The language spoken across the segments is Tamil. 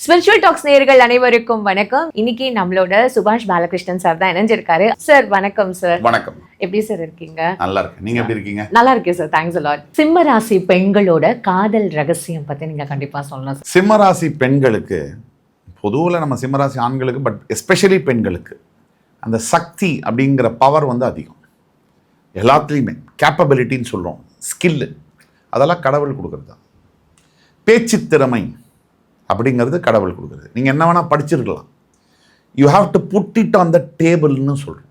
ஸ்பிரிச்சுவல் டாக்ஸ் நேயர்கள் அனைவருக்கும் வணக்கம். இன்னைக்கு நம்மளோட சுபாஷ் பாலகிருஷ்ணன் சார் தான் இணைஞ்சிருக்காரு. சார் வணக்கம் சார். வணக்கம். எப்படி சார் இருக்கீங்க? நல்லா இருக்கு. நீங்க எப்படி இருக்கீங்க? நல்லா இருக்கேன் சார். Thanks a lot. சிம்ம ராசி பெண்களோட காதல் ரகசியம் பத்தி நீங்க கண்டிப்பா சொல்லணும் சார். சிம்ம ராசி பெண்களுக்கு பொதுவில் நம்ம சிம்ம ராசி ஆண்களுக்கு பட் எஸ்பெஷலி பெண்களுக்கு அந்த சக்தி அப்படிங்கிற பவர் வந்து அதிகம். எல்லாத்துலேயுமே கேப்பபிலிட்டின்னு சொல்கிறோம், ஸ்கில்லு, அதெல்லாம் கடவுள் கொடுக்குறது தான். பேச்சு திறமை அப்படிங்கிறது கடவுள் கொடுக்குறது. நீங்கள் என்ன வேணால் படிச்சிருக்கலாம், you have to put it on the டேபிள்னு சொல்கிறோம்.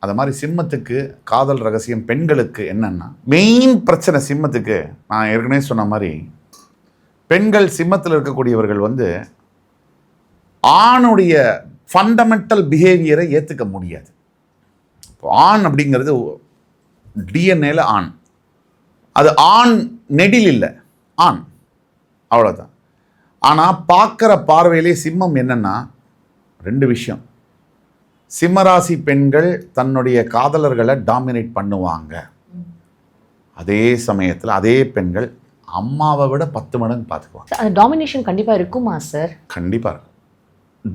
அது மாதிரி சிம்மத்துக்கு காதல் ரகசியம் பெண்களுக்கு என்னென்னா, மெயின் பிரச்சனை சிம்மத்துக்கு நான் ஏற்கனவே சொன்ன மாதிரி பெண்கள் சிம்மத்தில் இருக்கக்கூடியவர்கள் வந்து ஆணுடைய ஃபண்டமெண்டல் பிஹேவியரை ஏற்றுக்க முடியாது. ஆண் அப்படிங்கிறது டிஎன்ஏல ஆண், அது ஆண் நெடில் இல்லை, ஆண், அவ்வளோதான். ஆனால் பார்க்குற பார்வையிலே சிம்மம் என்னென்னா ரெண்டு விஷயம். சிம்மராசி பெண்கள் தன்னுடைய காதலர்களை டாமினேட் பண்ணுவாங்க. அதே சமயத்தில் அதே பெண்கள் அம்மாவை விட 10 மடங்கு பார்த்துக்குவாங்க. அந்த டாமினேஷன் கண்டிப்பாக இருக்குமா சார்? கண்டிப்பாக இருக்கும்.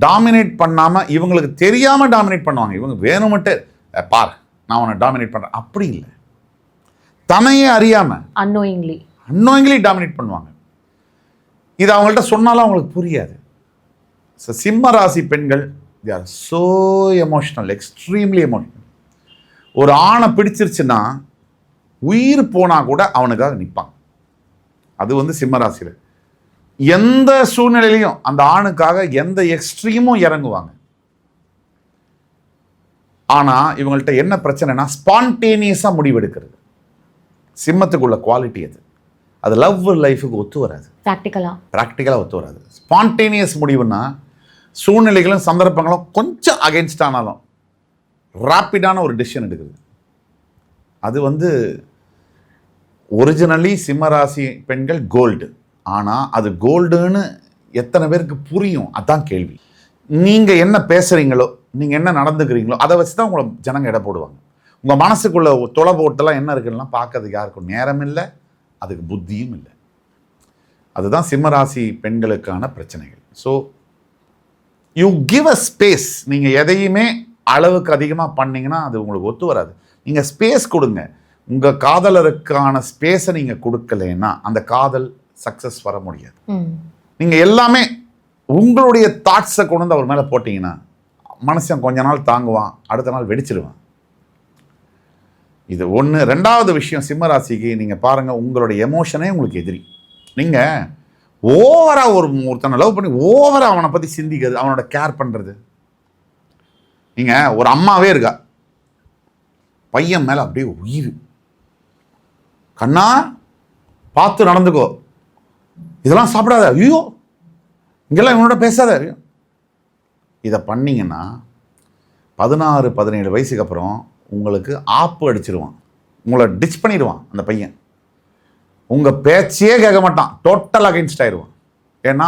டாமினேட் பண்ணாமல் இவங்களுக்கு தெரியாமல் டாமினேட் பண்ணுவாங்க. இவங்க வேணும்ட்டு பார் நான் உன்னை டாமினேட் பண்ணுறேன், அப்படி இல்லை, தன்னையே அறியாமல் அன்னோயிங்லி டாமினேட் பண்ணுவாங்க. இது அவங்கள்ட்ட சொன்னாலும் அவங்களுக்கு புரியாது. ஸோ சிம்ம ராசி பெண்கள் they are so emotional, extremely emotional. ஒரு ஆணை பிடிச்சிருச்சுன்னா உயிர் போனால் கூட அவனுக்காக நிற்பாங்க. அது வந்து சிம்ம ராசியில் எந்த சூழ்நிலையிலையும் அந்த ஆணுக்காக எந்த எக்ஸ்ட்ரீமும் இறங்குவாங்க. ஆனால் இவங்கள்ட்ட என்ன பிரச்சனைனா ஸ்பான்டேனியஸாக முடிவெடுக்கிறது. சிம்மத்துக்குள்ள குவாலிட்டி அது. அது லவ் லைஃபுக்கு ஒத்து வராது, ப்ராக்டிக்கலாக ஒத்து வராது. ஸ்பான்டேனியஸ் முடிவுன்னா சூழ்நிலைகளும் சந்தர்ப்பங்களும் கொஞ்சம் அகென்ஸ்ட் ஆனாலும் ரேப்பிடான ஒரு டிசிஷன் எடுக்குது. அது வந்து ஒரிஜினலி சிம்மராசி பெண்கள் கோல்டு. ஆனால் அது கோல்டுன்னு எத்தனை பேருக்கு புரியும், அதான் கேள்வி. நீங்கள் என்ன பேசுகிறீங்களோ, நீங்கள் என்ன நடந்துக்கிறீங்களோ அதை வச்சு தான் உங்களை ஜனங்க எடை போடுவாங்க. உங்கள் மனசுக்குள்ள தொலை போட்டெல்லாம் என்ன இருக்குன்னா பார்க்கறதுக்கு யாருக்கும் நேரம் இல்லை, அதுக்கு புத்தியும் இல்லை. அதுதான் சிம்மராசி பெண்களுக்கான பிரச்சனைகள். So you give a space. நீங்கள் எதையுமே அளவுக்கு அதிகமாக பண்ணிங்கன்னா அது உங்களுக்கு ஒத்து வராது. நீங்கள் ஸ்பேஸ் கொடுங்க. உங்கள் காதலருக்கான ஸ்பேஸை நீங்கள் கொடுக்கலைன்னா அந்த காதல் சக்ஸஸ் வர முடியாது. நீங்கள் எல்லாமே உங்களுடைய தாட்ஸை கொண்டு வந்து அவர் மேலே போட்டிங்கன்னா மனுஷன் கொஞ்ச நாள் தாங்குவான், அடுத்த நாள் வெடிச்சிடுவான். இது ஒன்று. ரெண்டாவது விஷயம், சிம்மராசிக்கு நீங்கள் பாருங்கள், உங்களுடைய எமோஷனே உங்களுக்கு எதிரி. நீங்கள் ஓவராக ஒருத்தனை லவ் பண்ணி ஓவராக அவனை பற்றி சிந்திக்கிறது, அவனோட கேர் பண்ணுறது. நீங்கள் ஒரு அம்மாவே இருக்கா, பையன் மேலே அப்படியே உயிர், கண்ணா பார்த்து நடந்துக்கோ, இதெல்லாம் சாப்பிடாத, ஐயோ இங்கெல்லாம் இவனோட பேசாத, இதை பண்ணிங்கன்னா 16-17 வயசுக்கு அப்புறம் உங்களுக்கு ஆப்பு அடிச்சிருவான், உங்களை டிச் பண்ணிடுவான் அந்த பையன். உங்கள் பேச்சையே கேட்க மாட்டான், டோட்டல் அகைன்ஸ்ட் ஆயிடுவான். ஏன்னா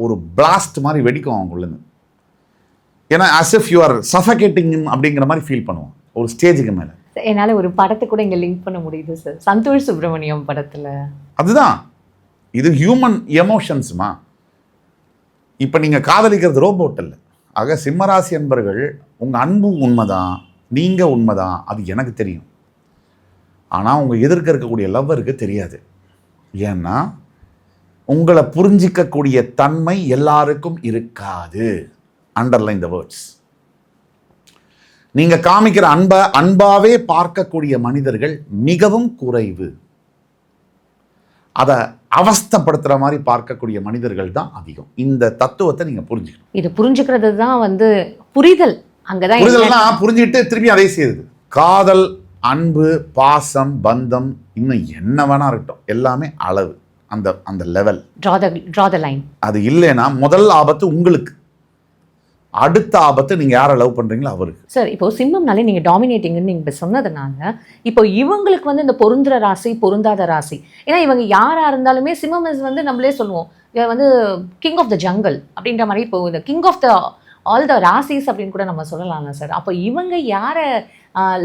ஒரு பிளாஸ்ட் மாதிரி வெடிக்கும் அவங்களுன்னு. ஏன்னா as if you are suffocating அப்படிங்கிற மாதிரி ஃபீல் பண்ணுவான் ஒரு ஸ்டேஜுக்கு மேலே. என்னால் ஒரு படத்தை கூட இங்கே லிங்க் பண்ண முடியுது சார், சந்தோஷ் சுப்ரமணியம் படத்தில். அதுதான் இது ஹியூமன் எமோஷன்ஸுமா. இப்போ நீங்கள் காதலிக்கிறது ரோபோட் இல்லை. ஆக சிம்மராசி என்பர்கள் உங்கள் அன்பு உண்மைதான், நீங்கள் உண்மைதான், அது எனக்கு தெரியும். ஆனால் உங்கள் எதிர்க்க இருக்கக்கூடிய லவ்வருக்கு தெரியாது. ஏன்னா உங்களை புரிஞ்சிக்கக்கூடிய தன்மை எல்லாருக்கும் இருக்காது. Underline the words. நீங்கள் காமிக்கிற அன்பாவே பார்க்கக்கூடிய மனிதர்கள் மிகவும் குறைவு. அதை அவஸ்தப்படுத்துகிற மாதிரி பார்க்கக்கூடிய மனிதர்கள் தான் அதிகம். இந்த தத்துவத்தை நீங்கள் புரிஞ்சுக்கணும். இது புரிஞ்சுக்கிறது தான் வந்து புரிதல். அங்கதான் புரிதல்னா புரிஞ்சுக்கிட்டு திருப்பி அதே செய்யுது. காதல், அன்பு, பாசம், பந்தம், இன்னும் என்ன வேணா இருக்கட்டும், எல்லாமே அளவு, அந்த அந்த லெவல். draw the line. அது இல்லைன்னா முதல் ஆபத்து உங்களுக்கு, அடுத்த ஆபத்து நீங்க யாரை லவ் பண்றீங்களோ அவருக்கு. சார், இப்போ சிம்மம்னாலே நீங்க டாமினேட்டிங்னு நீங்க சொன்னதுனால இப்போ இவங்களுக்கு வந்து இந்த பொருந்துற ராசி பொருந்தாத ராசி, ஏன்னா இவங்க யாரா இருந்தாலுமே சிம்மம் வந்து நம்மளே சொல்லுவோம் வந்து கிங் ஆஃப் த ஜங்கல் அப்படின்ற மாதிரி. இப்போ இந்த king of the all the ராசிஸ் அப்படின்னு கூட நம்ம சொல்லலாம்ல சார். அப்போ இவங்க யாரை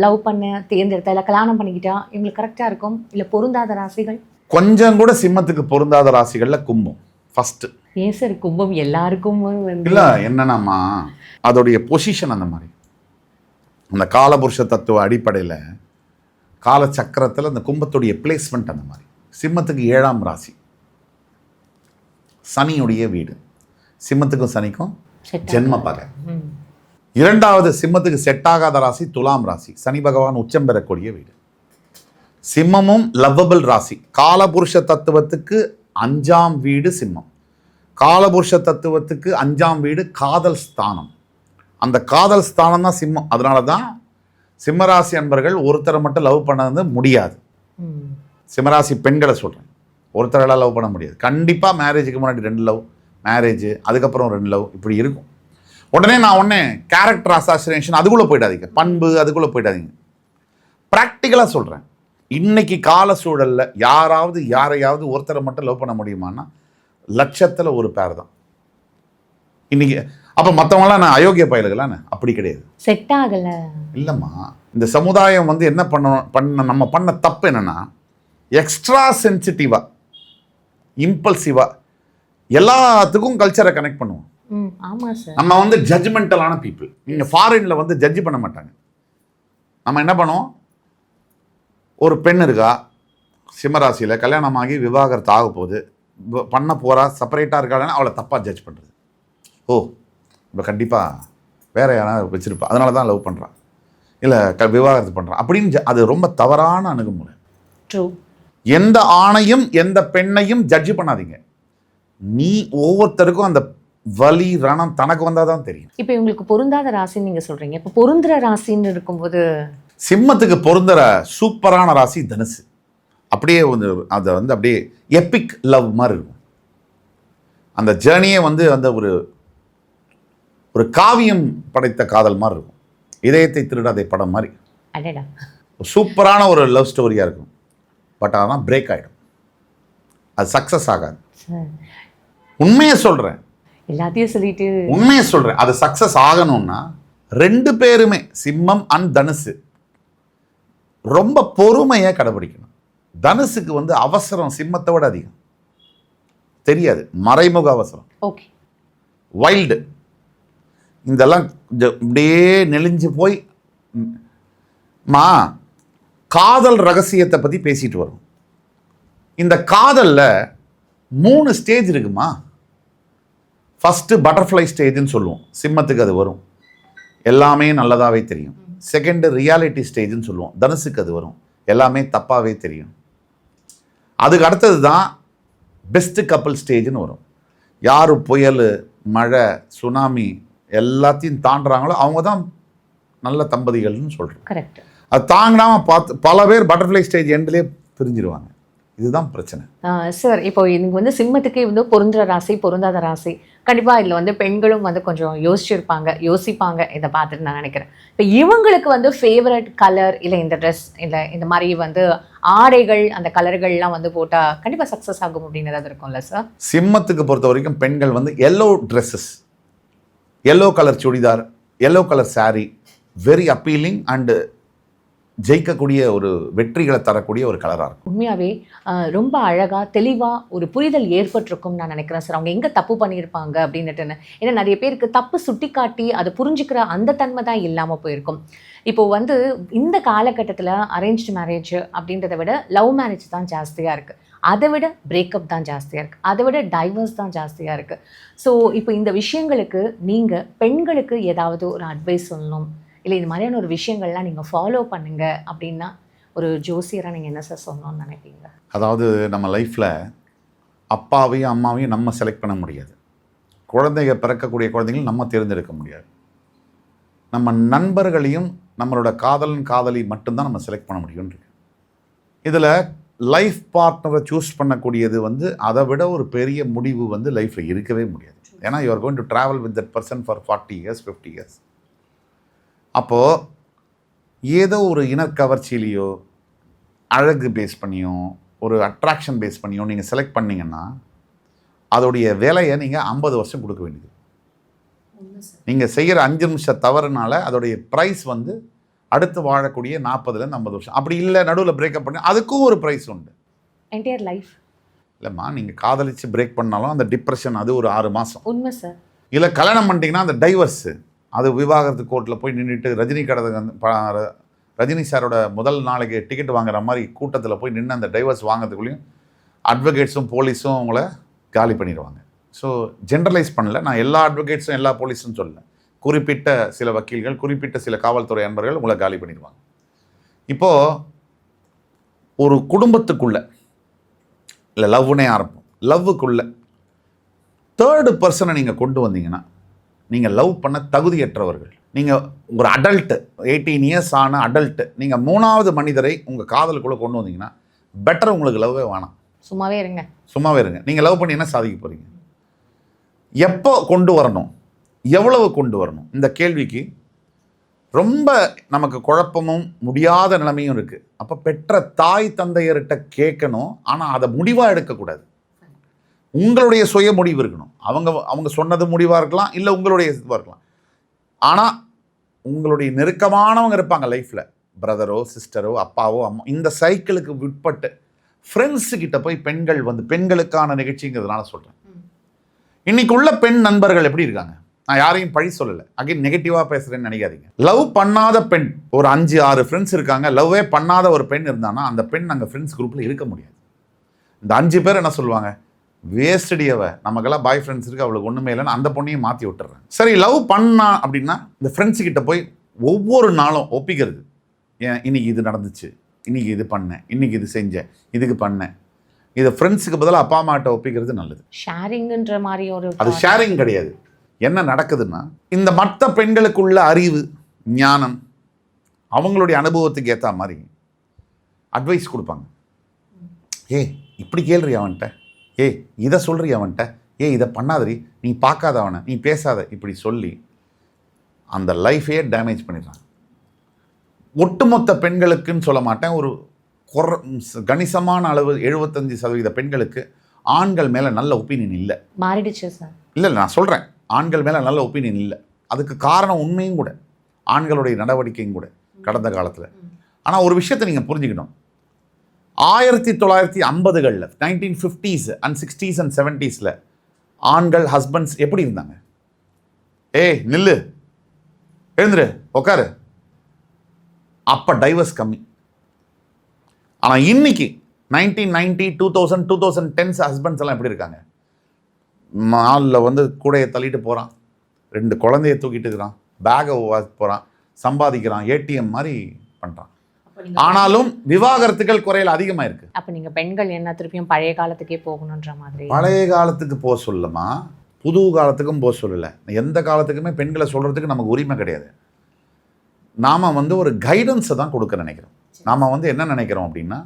லவ் பண்ண தேர்ந்தெடுத்தா இல்லை கல்யாணம் பண்ணிக்கிட்டா இவங்களுக்கு கரெக்டாக இருக்கும், இல்லை பொருந்தாத ராசிகள்? கொஞ்சம் கூட சிம்மத்துக்கு பொருந்தாத ராசிகளில் கும்பம் ஃபஸ்ட்டு. ஏன் சார் கும்பம் எல்லாருக்கும் வந்து இல்லை என்னன்னாம்மா அதோடைய பொசிஷன் அந்த மாதிரி அந்த காலபுருஷ தத்துவ அடிப்படையில் காலச்சக்கரத்தில் அந்த கும்பத்துடைய பிளேஸ்மெண்ட் அந்த மாதிரி. சிம்மத்துக்கு 7ஆம் ராசி சனியுடைய வீடு. சிம்மத்துக்கும் சனிக்கும் ஜென்ம பகை. 2வது சிம்மத்துக்கு செட் ஆகாத ராசி துலாம் ராசி. சனி பகவான் உச்சம் பெறக்கூடிய வீடு. சிம்மமும் லவ்வபிள் ராசி. காலபுருஷ தத்துவத்துக்கு 5ஆம் வீடு சிம்மம். காலபுருஷ தத்துவத்துக்கு 5ஆம் வீடு காதல் ஸ்தானம். அந்த காதல் ஸ்தானம் தான் சிம்மம். அதனால தான் சிம்மராசி அன்பர்கள் ஒருத்தரை மட்டும் லவ் பண்ணது முடியாது. சிம்மராசி பெண்களை சொல்கிறேன், ஒருத்தரெல்லாம் லவ் பண்ண முடியாது. கண்டிப்பாக மேரேஜுக்கு முன்னாடி 2 லவ், மேரேஜ் அதுக்கப்புறம் 2 லவ், இப்படி இருக்கும். உடனே கேரக்டர் அசாசினேஷன் அதுக்குள்ளே போயிடாதீங்க, பண்பு அதுக்குள்ளே போயிடாதீங்க. ப்ராக்டிக்கலாக சொல்கிறேன், இன்னைக்கு கால சூழலில் யாரையாவது ஒருத்தரை மட்டும் லவ் பண்ண முடியுமான்னா லட்சத்தில் ஒரு பேர் தான் இன்னைக்கு. அப்போ மற்றவங்களாம் நான் அயோக்கிய பயல்களான்னு அப்படி கிடையாது. செட் ஆகல இல்லைம்மா, இந்த சமுதாயம் வந்து என்ன நம்ம பண்ண தப்பு என்னன்னா, எக்ஸ்ட்ரா சென்சிட்டிவாக இம்பல்சிவாக எல்லாத்துக்கும் கல்ச்சரை கனெக்ட் பண்ணுவோம். ஆமாம் சார். நம்ம வந்து ஜட்ஜ்மெண்டலான பீப்புள். நீங்கள் ஃபாரினில் வந்து ஜட்ஜ் பண்ண மாட்டாங்க. நம்ம என்ன பண்ணுவோம், ஒரு பெண் இருக்கா சிம்மராசியில், கல்யாணமாகி விவாகரத்து ஆக போகுது, பண்ண போகிறா, செப்பரேட்டாக இருக்காளன்னு அவளை தப்பாக ஜட்ஜ் பண்ணுறது. ஓ இப்போ கண்டிப்பாக வேற யாராவது வச்சுருப்பா, அதனால தான் லவ் பண்ணுறான், இல்லை விவாகரத்து பண்ணுறான் அப்படின்னு. அது ரொம்ப தவறான அணுகுமுறை. ட்ரூ. எந்த ஆணையும் எந்த பெண்ணையும் ஜட்ஜ் பண்ணாதீங்க. நீ ஒவ்வொருத்தருக்கும் அந்த வலி ரணம் தனக்கு வந்தால் தான் தெரியும். இப்போ இவங்களுக்கு பொருந்தாத ராசின்னு நீங்கள் சொல்கிறீங்க, இப்போ பொருந்துற ராசின்னு இருக்கும்போது சிம்மத்துக்கு பொருந்துற சூப்பரான ராசி தனுசு. அப்படியே வந்து அதை வந்து அப்படியே எப்பிக் லவ் மாதிரி இருக்கும். அந்த ஜேர்னியே வந்து அந்த ஒரு காவியம் படைத்த காதல் மாதிரி இருக்கும். இதயத்தை திருடாதே படம் மாதிரி சூப்பரான ஒரு லவ் ஸ்டோரியாக இருக்கும். பட் ஆனால் பிரேக் ஆகிடும், அது சக்ஸஸ் ஆகாது. உண்மையை சொல்கிறேன், எல்லாத்தையும் சொல்லிட்டு உண்மையை சொல்கிறேன். அது சக்ஸஸ் ஆகணும்னா 2 பேருமே சிம்மம் அண்ட் தனுசு ரொம்ப பொறுமையை கடைபிடிக்கணும். தனுசுக்கு வந்து அவசரம் சிம்மத்தை விட அதிகம். தெரியாது, மறைமுக அவசரம். ஓகே. வைல்டு இதெல்லாம் அப்படியே நெளிஞ்சு போய் காதல் ரகசியத்தை பற்றி பேசிட்டு வரும். இந்த காதலில் 3 ஸ்டேஜ் இருக்குமா. ஃபஸ்ட்டு பட்டர்ஃப்ளை ஸ்டேஜ்னு சொல்லுவோம், சிம்மத்துக்கு அது வரும், எல்லாமே நல்லதாகவே தெரியும். செகண்டு ரியாலிட்டி ஸ்டேஜ்னு சொல்லுவோம், தனுசுக்கு அது வரும், எல்லாமே தப்பாகவே தெரியும். அதுக்கு அடுத்தது தான் பெஸ்ட் கப்புள் ஸ்டேஜ்னு வரும். யார் புயல், மழை, சுனாமி எல்லாத்தையும் தாண்டுறாங்களோ அவங்க தான் நல்ல தம்பதிகள்னு சொல்கிறோம். கரெக்ட். அது தாங்கினாமல் பார்த்து பல பேர் பட்டர்ஃப்ளை ஸ்டேஜ் எண்ட்லேயே பிரிஞ்சிருவாங்க. இதுதான் பிரச்சனை. சார், இப்போ இதுக்கு வந்து சிம்மத்துக்கு வந்து பொருந்துற ராசி பொருந்தாத ராசி, கண்டிப்பாக இதில் வந்து பெண்களும் வந்து கொஞ்சம் யோசிப்பாங்க இதை பார்த்துட்டு நான் நினைக்கிறேன். இப்போ இவங்களுக்கு வந்து ஃபேவரட் கலர், இல்லை இந்த ட்ரெஸ், இல்லை இந்த மாதிரி வந்து ஆடைகள், அந்த கலர்கள்லாம் வந்து போட்டால் கண்டிப்பாக சக்ஸஸ் ஆகும் அப்படின்னு ஏதாவது இருக்கும்ல சார்? சிம்மத்துக்கு பொறுத்த வரைக்கும் பெண்கள் வந்து yellow dresses, yellow colour churidar, yellow colour sari very appealing and ஜெயிக்கக்கூடிய ஒரு வெற்றிகளை தரக்கூடிய ஒரு கலராக இருக்கும். உண்மையாகவே ரொம்ப அழகாக தெளிவாக ஒரு புரிதல் ஏற்பட்டிருக்கும் நான் நினைக்கிறேன் சார். அவங்க எங்கே தப்பு பண்ணியிருப்பாங்க அப்படின்னுட்டுன்னு. ஏன்னா நிறைய பேருக்கு தப்பு சுட்டி காட்டி அதை புரிஞ்சுக்கிற அந்த தன்மை தான் இல்லாமல் போயிருக்கும். இப்போது வந்து இந்த காலகட்டத்தில் அரேஞ்ச்டு மேரேஜ் அப்படின்றத விட லவ் மேரேஜ் தான் ஜாஸ்தியாக இருக்குது. அதை விட பிரேக்கப் தான் ஜாஸ்தியாக இருக்குது, அதை விட டைவர்ஸ் தான் ஜாஸ்தியாக இருக்குது. ஸோ இப்போ இந்த விஷயங்களுக்கு நீங்கள் பெண்களுக்கு ஏதாவது ஒரு அட்வைஸ் சொல்லணும், இல்லை இது மாதிரியான ஒரு விஷயங்கள்லாம் நீங்கள் ஃபாலோ பண்ணுங்க அப்படின்னா ஒரு ஜோசியராக நீங்கள் என்ன சார் சொல்லணும்னு நினைப்பீங்க? அதாவது நம்ம லைஃப்பில் அப்பாவையும் அம்மாவையும் நம்ம செலக்ட் பண்ண முடியாது. குழந்தைங்க பிறக்கக்கூடிய குழந்தைங்களும் நம்ம தேர்ந்தெடுக்க முடியாது. நம்ம நண்பர்களையும் நம்மளோட காதலி மட்டும்தான் நம்ம செலக்ட் பண்ண முடியும்னு இருக்கு. இதில் லைஃப் பார்ட்னரை சூஸ் பண்ணக்கூடியது வந்து அதை விட ஒரு பெரிய முடிவு வந்து லைஃப்பில் இருக்கவே முடியாது. ஏன்னா you are going to travel with that person for 40 years 50 years. அப்போது ஏதோ ஒரு இனக்கவர்ச்சியிலையோ அழகு பேஸ் பண்ணியோ ஒரு அட்ராக்ஷன் பேஸ் பண்ணியோ நீங்கள் செலக்ட் பண்ணிங்கன்னா அதோடைய வேலையை நீங்கள் 50 வருஷம் கொடுக்க வேண்டியது. நீங்கள் செய்கிற 5 நிமிஷம் தவறுனால அதோடைய ப்ரைஸ் வந்து அடுத்து வாழக்கூடிய 40 to 50 வருஷம். அப்படி இல்லை நடுவில் பிரேக்கப் பண்ணி அதுக்கும் ஒரு ப்ரைஸ் உண்டு. என்டையர் இல்லைம்மா, நீங்கள் காதலிச்சு பிரேக் பண்ணாலும் அந்த டிப்ரெஷன் அது ஒரு 6 மாதம். உண்மை சார். இல்லை கல்யாணம் பண்ணிட்டீங்கன்னா அந்த டைவர்ஸு அது விவாகரத்து கோர்ட்டில் போய் நின்றுட்டு ரஜினி சாரோட முதல் நாளைக்கு டிக்கெட் வாங்குற மாதிரி கூட்டத்தில் போய் நின்று அந்த டைவர்ஸ் வாங்குறதுக்குள்ளேயும் அட்வொகேட்ஸும் போலீஸும் உங்களை காலி பண்ணிடுவாங்க. ஸோ ஜென்ரலைஸ் பண்ணல, நான் எல்லா அட்வொகேட்ஸும் எல்லா போலீஸும் சொல்லல, குறிப்பிட்ட சில வக்கீல்கள், குறிப்பிட்ட சில காவல்துறை அன்பர்கள் உங்களை காலி பண்ணிடுவாங்க. இப்போது ஒரு குடும்பத்துக்குள்ள இல்லை லவ்னே ஆரம்பம், லவ்வுக்குள்ள தேர்டு பர்சனை நீங்கள் கொண்டு வந்தீங்கன்னா நீங்கள் லவ் பண்ண தகுதியற்றவர்கள். நீங்கள் ஒரு அடல்ட்டு 18 இயர்ஸ் ஆன அடல்ட்டு நீங்கள் 3வது மனிதரை உங்கள் காதலுக்குள்ளே கொண்டு வந்தீங்கன்னா பெட்டர், உங்களுக்கு லவ்வே வேணாம், சும்மாவே இருங்க. சும்மாவே இருங்க. நீங்கள் லவ் பண்ணி என்ன சாதிக்க போகிறீங்க? எப்போ கொண்டு வரணும், எவ்வளவு கொண்டு வரணும், இந்த கேள்விக்கு ரொம்ப நமக்கு குழப்பமும் முடியாத நிலைமையும் இருக்குது. அப்போ பெற்ற தாய் தந்தையர்கிட்ட கேட்கணும், ஆனால் அதை முடிவாக எடுக்கக்கூடாது. உங்களுடைய சுய முடிவு இருக்கணும். அவங்க சொன்னது முடிவாக இருக்கலாம், இல்லை உங்களுடைய இதுவாக இருக்கலாம். ஆனால் உங்களுடைய நெருக்கமானவங்க இருப்பாங்க லைஃப்பில், பிரதரோ சிஸ்டரோ அப்பாவோ அம்மா, இந்த சைக்கிளுக்கு விட்பட்டு ஃப்ரெண்ட்ஸுக்கிட்ட போய் பெண்கள் வந்து, பெண்களுக்கான நிகழ்ச்சிங்கிறதுனால சொல்கிறேன், இன்னைக்கு உள்ள பெண் நண்பர்கள் எப்படி இருக்காங்க? நான் யாரையும் பழி சொல்லலை, அகைன் நெகட்டிவாக பேசுகிறேன்னு நினைக்காதீங்க. லவ் பண்ணாத பெண் ஒரு 5-6 ஃப்ரெண்ட்ஸ் இருக்காங்க. லவ்வே பண்ணாத ஒரு பெண் இருந்தானா அந்த பெண் அங்கே ஃப்ரெண்ட்ஸ் குரூப்பில் இருக்க முடியாது. இந்த 5 பேர் என்ன சொல்லுவாங்க? வேஸ்டடியவ, நமக்கெல்லாம் பாய் ஃப்ரெண்ட்ஸ் இருக்குது, அவளுக்கு ஒன்றுமே இல்லைன்னு அந்த பொண்ணையும் மாற்றி விட்டுறேன். சரி, லவ் பண்ணா அப்படின்னா இந்த ஃப்ரெண்ட்ஸுக்கிட்ட போய் ஒவ்வொரு நாளும் ஒப்பிக்கிறது. ஏன் இன்னைக்கு இது நடந்துச்சு, இன்னைக்கு இது பண்ணேன், இன்னைக்கு இது செஞ்சேன், இதுக்கு பண்ணேன். இதை ஃப்ரெண்ட்ஸுக்கு பதிலாக அப்பா அம்மாட்ட ஒப்பிக்கிறது நல்லது. ஷேரிங்ன்ற மாதிரி ஒரு, அது ஷேரிங் கிடையாது. என்ன நடக்குதுன்னா, இந்த மற்ற பெண்களுக்குள்ள அறிவு ஞானம் அவங்களுடைய அனுபவத்துக்கு ஏற்ற மாதிரி அட்வைஸ் கொடுப்பாங்க. இப்படி கேள்றி அவன்கிட்ட, இதை சொல்றி அவன்கிட்ட, இதை பண்ணாதரி, நீ பார்க்காத அவனை, நீ பேசாத, இப்படி சொல்லி அந்த லைஃபையே டேமேஜ் பண்ணிடுறாங்க. ஒட்டுமொத்த பெண்களுக்குன்னு சொல்ல மாட்டேன், ஒரு கணிசமான அளவு 75% பெண்களுக்கு ஆண்கள் மேலே நல்ல ஒப்பீனியன் இல்லை. மாறிடுச்சு சார். இல்லை, நான் சொல்கிறேன், ஆண்கள் மேலே நல்ல ஒப்பீனியன் இல்லை. அதுக்கு காரணம் உண்மையும் கூட, ஆண்களுடைய நடவடிக்கையும் கூட கடந்த காலத்தில். ஆனால் ஒரு விஷயத்தை நீங்கள் புரிஞ்சுக்கணும், 1950களில் 1950s and 60s and 70s ஆண்கள் ஹஸ்பண்ட்ஸ் எப்படி இருந்தாங்க? நில்லு, எழுந்துரு, உக்காரு. அப்போ டைவர்ஸ் கம்மி. ஆனால் இன்னைக்கு 1990, 2000, 2010s ஹஸ்பண்ட்ஸ் எல்லாம் எப்படி இருக்காங்க? மாலில் வந்து கூடையை தள்ளிட்டு போகிறான், 2 குழந்தைய தூக்கிட்டு இருக்கிறான், பேகை போகிறான், சம்பாதிக்கிறான், ஏடிஎம் மாதிரி பண்ணுறான். ஆனாலும் விவாகரத்துகள் குறையில் அதிகமாக இருக்கு. அப்போ நீங்கள் பெண்கள் என்ன திருப்பியும் பழைய காலத்துக்கே போகணுன்ற மாதிரி? பழைய காலத்துக்கு போக சொல்லமா, புது காலத்துக்கும் போக சொல்லலை. எந்த காலத்துக்குமே பெண்களை சொல்கிறதுக்கு நமக்கு உரிமை கிடையாது. நாம் வந்து ஒரு கைடன்ஸை தான் கொடுக்க நினைக்கிறோம். நாம் வந்து என்ன நினைக்கிறோம் அப்படின்னா,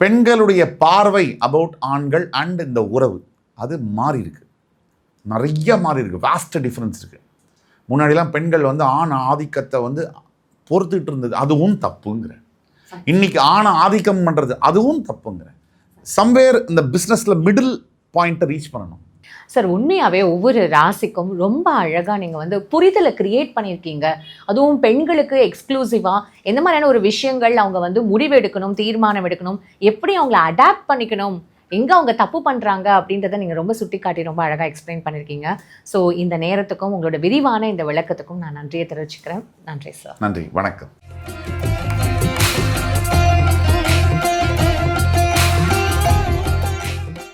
பெண்களுடைய பார்வை அபவுட் ஆண்கள் அண்ட் இந்த உறவு அது மாறி இருக்கு, நிறைய மாறி இருக்கு, வாஸ்ட் டிஃப்ரென்ஸ் இருக்கு. முன்னாடிலாம் பெண்கள் வந்து ஆண் ஆதிக்கத்தை வந்து பொறுத்துட்டு இருந்தது, அதுவும் தப்புங்கிற. இன்னைக்கு ஆணை ஆதிக்கம் பண்ணுறது அதுவும் தப்புங்கிற. சம்வேர் இந்த பிஸ்னஸில் மிடில் பாயிண்ட்டை ரீச் பண்ணணும். சார், உண்மையாகவே ஒவ்வொரு ராசிக்கும் ரொம்ப அழகாக நீங்கள் வந்து புரிதலை கிரியேட் பண்ணியிருக்கீங்க. அதுவும் பெண்களுக்கு எக்ஸ்க்ளூசிவாக எந்த மாதிரியான ஒரு விஷயங்கள் அவங்க வந்து முடிவு எடுக்கணும், தீர்மானம் எடுக்கணும், எப்படி அவங்கள அடாப்ட் பண்ணிக்கணும், எங்கே அவங்க தப்பு பண்ணுறாங்க அப்படின்றத நீங்கள் ரொம்ப சுட்டி காட்டி ரொம்ப அழகாக எக்ஸ்பிளைன் பண்ணியிருக்கீங்க. ஸோ இந்த நேரத்துக்கும் உங்களோட விரிவான இந்த விளக்கத்துக்கும் நான் நன்றியை தெரிவிச்சுக்கிறேன். நன்றி சார். நன்றி, வணக்கம்.